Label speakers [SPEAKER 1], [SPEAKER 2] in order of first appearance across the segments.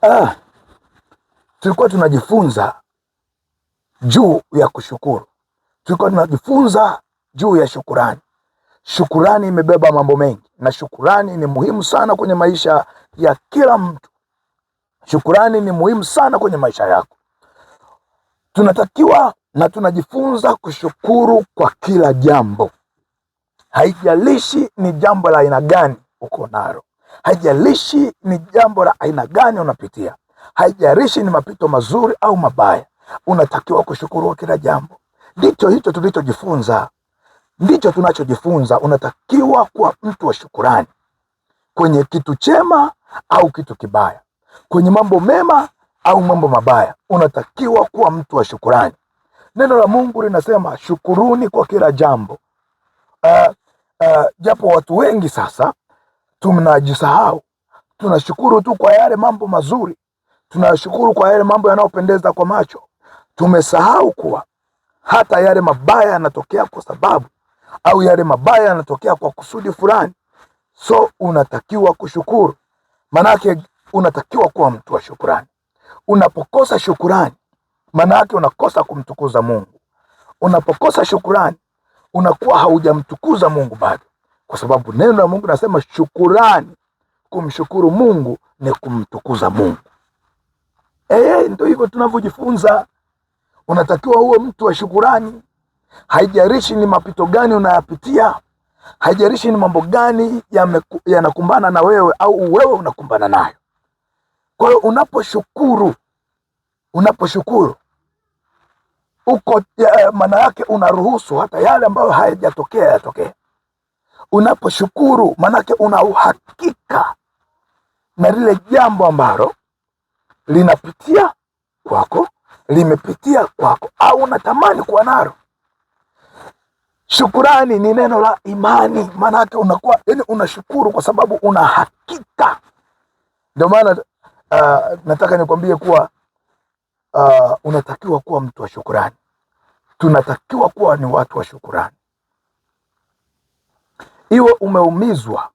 [SPEAKER 1] Ah, tulikuwa tunajifunza juu ya kushukuru. Tulikuwa tunajifunza juu ya shukurani. Shukurani imebeba mambo mengi, na shukurani ni muhimu sana kwenye maisha ya kila mtu. Shukurani ni muhimu sana kwenye maisha yako. Tunatakiwa na tunajifunza kushukuru kwa kila jambo. Haijalishi ni jambo la aina gani uko nalo, haijalishi ni jambo la aina gani unapitia, haijalishi ni mapito mazuri au mabaya, unatakiwa kushukuru kwa kila jambo. Ndicho hicho tulichojifunza, ndicho tunachojifunza. Unatakiwa kuwa mtu wa shukurani kwenye kitu chema au kitu kibaya, kwenye mambo mema au mambo mabaya, unatakiwa kuwa mtu wa shukurani. Neno la Mungu linasema shukuruni kwa kila jambo. Japo watu wengi sasa tunajisahau, tunashukuru tu kwa yale mambo mazuri, tunashukuru kwa yale mambo yanayopendeza kwa macho. Tumesahau kuwa hata yale mabaya yanatokea kwa sababu, au yale mabaya yanatokea kwa kusudi fulani. So unatakiwa kushukuru, manake unatakiwa kuwa mtu wa shukurani. Unapokosa shukurani, manake unakosa kumtukuza Mungu. Unapokosa shukurani, unakuwa haujamtukuza Mungu bado, kwa sababu neno la Mungu nasema shukurani, kumshukuru Mungu ni kumtukuza Mungu. Ndio hivyo tunavyojifunza. Unatakiwa uwe mtu wa shukurani. Haijalishi ni mapito gani unayapitia, haijalishi ni mambo gani yanakumbana na wewe au wewe unakumbana nayo. Kwa hiyo unaposhukuru uko maana yake unaruhusu hata yale ambayo hayajatokea yatokee. Unaposhukuru maana yake una uhakika na lile jambo ambalo linapitia kwako, limepitia kwako, au unatamani kuwa nalo. Shukurani ni neno la imani, maana yake unakuwa unashukuru kwa sababu una hakika. Ndio maana nataka nikwambie kuwa unatakiwa kuwa mtu wa shukurani. Tunatakiwa kuwa ni watu wa shukurani. Iwe umeumizwa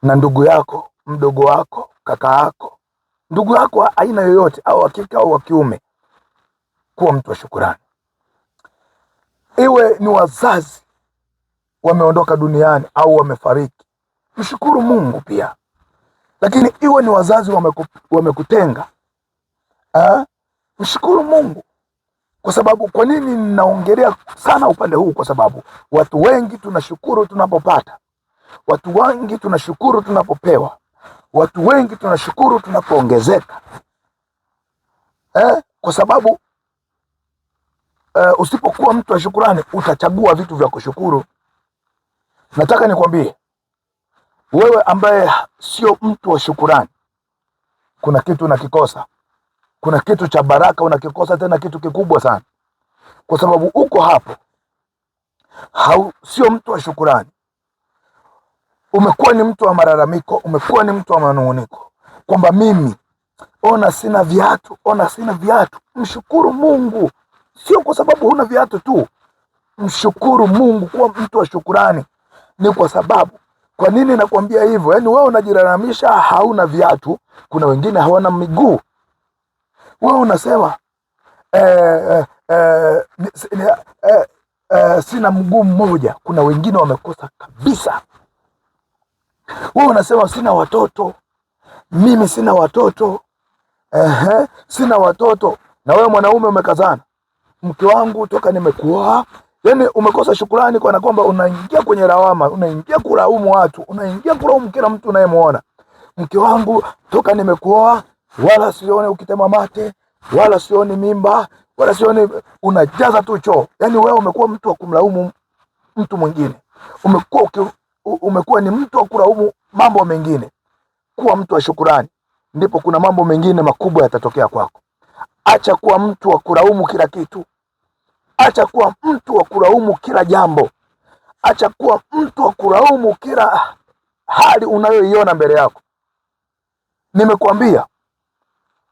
[SPEAKER 1] na ndugu yako, mdogo wako, kaka yako, ndugu yako aina yoyote, au wa kike au wa kiume, kuwa mtu wa shukurani. Iwe ni wazazi wameondoka duniani au wamefariki, mshukuru Mungu pia. Lakini iwe ni wazazi wamekutenga, mshukuru Mungu. Kwa sababu, kwa nini ninaongelea sana upande huu? Kwa sababu watu wengi tunashukuru tunapopata, watu wengi tunashukuru tunapopewa, watu wengi tunashukuru tunapoongezeka. Kwa sababu usipokuwa mtu wa shukurani utachagua vitu vya kushukuru. Nataka nikwambie wewe ambaye sio mtu wa shukurani, kuna kitu unakikosa. Kuna kitu cha baraka unakikosa, tena kitu kikubwa sana. Kwa sababu uko hapo sio mtu wa shukurani. Umekuwa ni mtu wa malalamiko, umekuwa ni mtu wa manunguniko, kwamba mimi ona sina viatu, ona sina viatu. Mshukuru Mungu. Sio kwa sababu huna viatu tu, mshukuru Mungu. Kuwa mtu wa shukurani ni kwa sababu, kwa nini nakwambia hivyo? Yaani wewe unajilalamisha hauna viatu, kuna wengine hawana miguu. Wewe unasema sina mguu mmoja, kuna wengine wamekosa kabisa. Wewe unasema sina watoto, mimi sina watoto, sina watoto. Na wewe mwanaume umekazana, mke wangu toka nimekuoa. Yaani umekosa shukrani, kwa kwamba unaingia kwenye lawama, unaingia kulaumu watu, unaingia kulaumu kila mtu unayemuona. Mke wangu toka nimekuoa, wala sione ukitema mate, wala sioni mimba, wala sioni, unajaza tu choo. Yaani wewe umekuwa mtu wa kumlaumu mtu mwingine, umekuwa ni mtu wa kulaumu mambo mengine. Kuwa mtu wa shukrani, ndipo kuna mambo mengine makubwa yatatokea kwako. Acha kuwa mtu wa kulaumu kila kitu. Acha kuwa mtu wa kulaumu kila jambo. Acha kuwa mtu wa kulaumu kila hali unayoiona mbele yako. Nimekuambia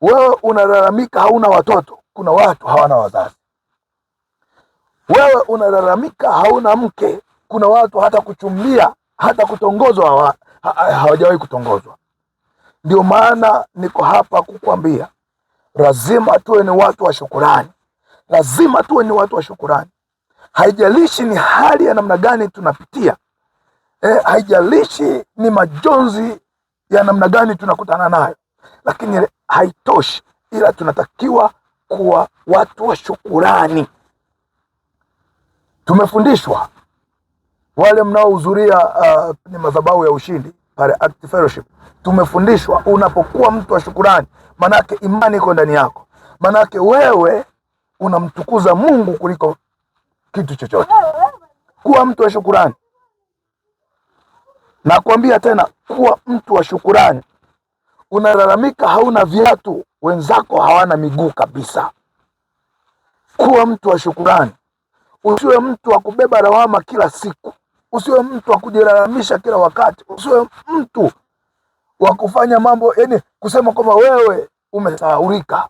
[SPEAKER 1] wewe unalalamika hauna watoto, kuna watu hawana wazazi. Wewe unalalamika hauna mke, kuna watu hata kuchumbia, hata kutongozwa hawajawahi kutongozwa. Ndio maana niko hapa kukwambia, lazima tuwe ni watu wa shukurani. Lazima tuwe ni watu wa shukurani. Haijalishi ni hali ya namna gani tunapitia, haijalishi ni majonzi ya namna gani tunakutana nayo, lakini haitoshi, ila tunatakiwa kuwa watu wa shukurani. Tumefundishwa, wale mnaohudhuria ni madhabahu ya ushindi pale Active Fellowship, tumefundishwa unapokuwa mtu wa shukurani, manake imani iko ndani yako, manake wewe unamtukuza Mungu kuliko kitu chochote. Kuwa mtu wa shukurani. Nakwambia tena, kuwa mtu wa shukurani. Unalalamika hauna viatu, wenzako hawana miguu kabisa. Kuwa mtu wa shukurani. Usiwe mtu wa kubeba lawama kila siku. Usiwe mtu wa kujilalamisha kila wakati. Usiwe mtu wa kufanya mambo, kusema kwamba wewe umesahaulika.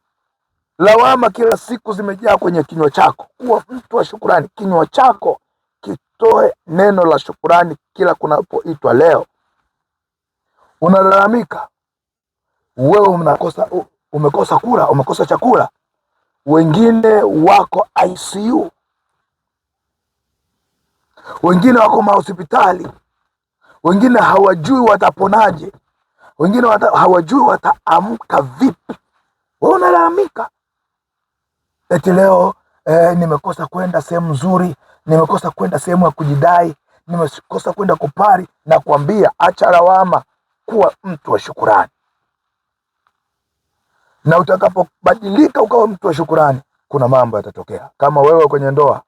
[SPEAKER 1] Lawama kila siku zimejaa kwenye kinywa chako. Kuwa mtu wa shukurani. Kinywa chako kitoe neno la shukurani kila kunapoitwa leo. Unalalamika wewe umekosa kula, umekosa chakula. Wengine wako ICU. Wengine wako mahospitali. Wengine hawajui wataponaje. Wengine hawajui wataamka vipi. Wewe unalalamika eti leo nimekosa kwenda sehemu nzuri, nimekosa kwenda sehemu ya kujidai, nimekosa kwenda kupari. Na kuambia, acha lawama, kuwa mtu wa shukurani. Na utakapobadilika ukawa mtu wa shukurani, kuna mambo yatatokea. Kama wewe kwenye ndoa,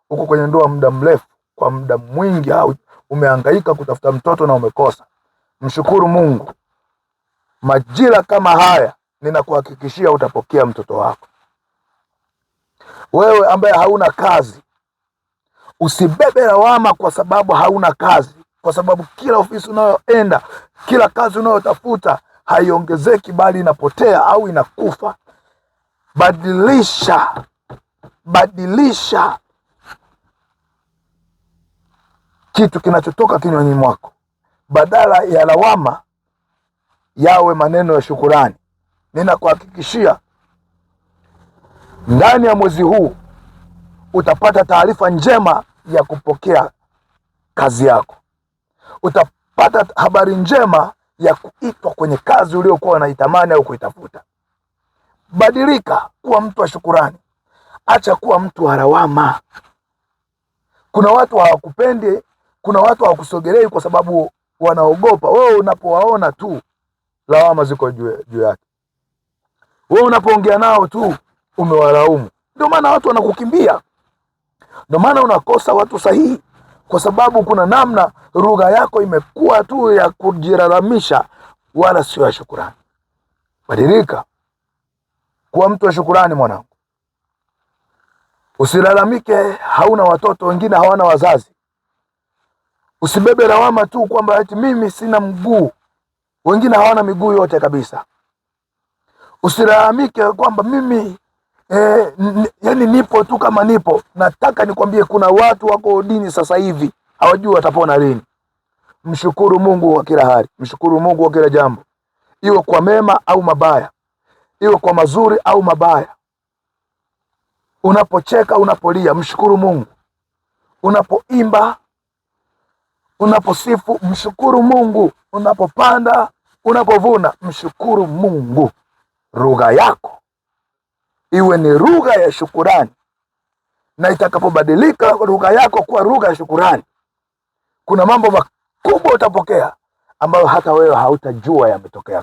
[SPEAKER 1] uko kwenye ndoa muda mrefu, kwa muda mwingi, au umehangaika kutafuta mtoto na umekosa, mshukuru Mungu. Majira kama haya ninakuhakikishia utapokea mtoto wako. Wewe ambaye hauna kazi, usibebe lawama kwa sababu hauna kazi, kwa sababu kila ofisi unayoenda, kila kazi unayotafuta haiongezeki, bali inapotea au inakufa. Badilisha kitu kinachotoka kinywani mwako. Badala ya lawama, yawe maneno ya shukurani. Ninakuhakikishia ndani ya mwezi huu utapata taarifa njema ya kupokea kazi yako. Utapata habari njema ya kuitwa kwenye kazi uliokuwa unaitamani au kuitafuta. Badilika, kuwa mtu wa shukurani. Acha kuwa mtu wa lawama. Kuna watu hawakupendi, kuna watu hawakusogelei kwa sababu wanaogopa. Wewe unapowaona tu, lawama ziko juu yake. Wewe unapoongea nao tu, umewalaumu. Ndio maana watu wanakukimbia. Ndio maana unakosa watu sahihi, kwa sababu kuna namna lugha yako imekuwa tu ya kujilalamisha, wala sio ya shukurani. Badilika, kuwa mtu wa shukurani mwanangu. Usilalamike hauna watoto, wengine hawana wazazi. Usibebe lawama tu kwamba eti mimi sina mguu, wengine hawana miguu yote kabisa. Usilalamike kwamba mimi nipo tu kama nipo. Nataka nikwambie, kuna watu wako dini sasa hivi hawajui watapona lini. Mshukuru Mungu wa kila hali, mshukuru Mungu wa kila jambo, iwe kwa mema au mabaya, iwe kwa mazuri au mabaya. Unapocheka, unapolia, mshukuru Mungu. Unapoimba, unaposifu, mshukuru Mungu. Unapopanda, unapovuna, mshukuru Mungu. Lugha yako iwe ni lugha ya shukurani, na itakapobadilika lugha yako kuwa lugha ya shukurani, kuna mambo makubwa utapokea ambayo hata wewe hautajua yametokea.